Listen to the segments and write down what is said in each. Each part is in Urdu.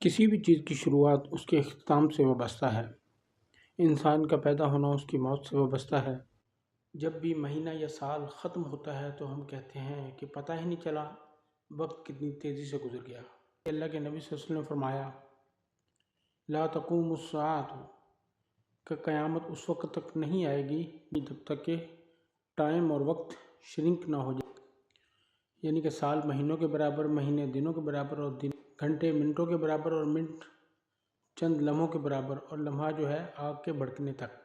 کسی بھی چیز کی شروعات اس کے اختتام سے وابستہ ہے۔ انسان کا پیدا ہونا اس کی موت سے وابستہ ہے۔ جب بھی مہینہ یا سال ختم ہوتا ہے تو ہم کہتے ہیں کہ پتہ ہی نہیں چلا وقت کتنی تیزی سے گزر گیا۔ اللہ کے نبی صلی اللہ علیہ وسلم نے فرمایا لا تقوم الساعۃ کہ قیامت اس وقت تک نہیں آئے گی جب تک کہ ٹائم اور وقت شرنک نہ ہو جائے، یعنی کہ سال مہینوں کے برابر، مہینے دنوں کے برابر، اور دن گھنٹے منٹوں کے برابر، اور منٹ چند لمحوں کے برابر، اور لمحہ جو ہے آگ کے بھڑکنے تک۔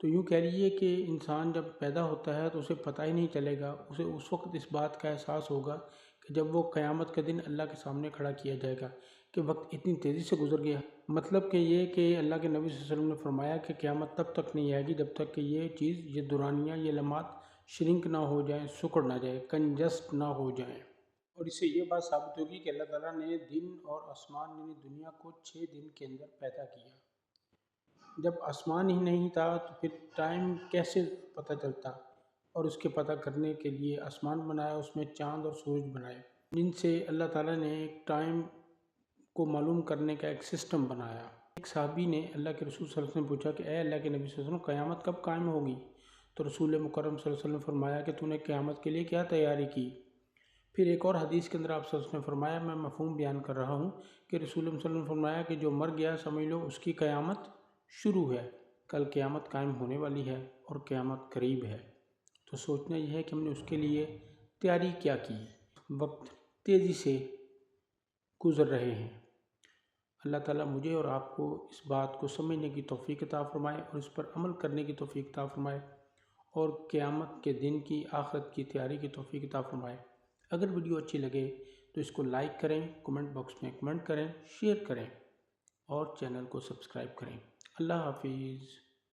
تو یوں کہہ لیجیے کہ انسان جب پیدا ہوتا ہے تو اسے پتہ ہی نہیں چلے گا، اسے اس وقت اس بات کا احساس ہوگا کہ جب وہ قیامت کے دن اللہ کے سامنے کھڑا کیا جائے گا کہ وقت اتنی تیزی سے گزر گیا۔ مطلب کہ یہ کہ اللہ کے نبی صلی اللہ علیہ وسلم نے فرمایا کہ قیامت تب تک نہیں آئے گی جب تک کہ یہ چیز، یہ دورانیہ، یہ لمحات شرنک نہ ہو جائیں، سکڑ نہ جائیں، کنجسٹ نہ ہو جائیں۔ اور اس سے یہ بات ثابت ہوگی کہ اللہ تعالیٰ نے دن اور آسمان یعنی دنیا کو 6 دن کے اندر پیدا کیا۔ جب آسمان ہی نہیں تھا تو پھر ٹائم کیسے پتہ چلتا؟ اور اس کے پتہ کرنے کے لیے آسمان بنایا، اس میں چاند اور سورج بنائے، جن سے اللہ تعالیٰ نے ایک ٹائم کو معلوم کرنے کا ایک سسٹم بنایا۔ ایک صحابی نے اللہ کے رسول صلی اللہ علیہ وسلم پوچھا کہ اے اللہ کے نبی صلی اللہ علیہ وسلم، قیامت کب قائم ہوگی؟ تو رسول مکرم صلی اللہ علیہ وسلم نے فرمایا کہ تو نے قیامت کے لیے کیا تیاری کی؟ پھر ایک اور حدیث کے اندر آپ صلی اللہ علیہ وسلم نے فرمایا، میں مفہوم بیان کر رہا ہوں کہ رسول صلی اللہ علیہ وسلم نے فرمایا کہ جو مر گیا سمجھ لو اس کی قیامت شروع ہے، کل قیامت قائم ہونے والی ہے اور قیامت قریب ہے۔ تو سوچنا یہ ہے کہ ہم نے اس کے لیے تیاری کیا کی۔ وقت تیزی سے گزر رہے ہیں۔ اللہ تعالیٰ مجھے اور آپ کو اس بات کو سمجھنے کی توفیق عطا فرمائے اور اس پر عمل کرنے کی توفیق عطا فرمائے، اور قیامت کے دن کی، آخرت کی تیاری کی توفیق عطا فرمائے۔ اگر ویڈیو اچھی لگے تو اس کو لائک کریں، کمنٹ باکس میں کمنٹ کریں، شیئر کریں اور چینل کو سبسکرائب کریں۔ اللہ حافظ۔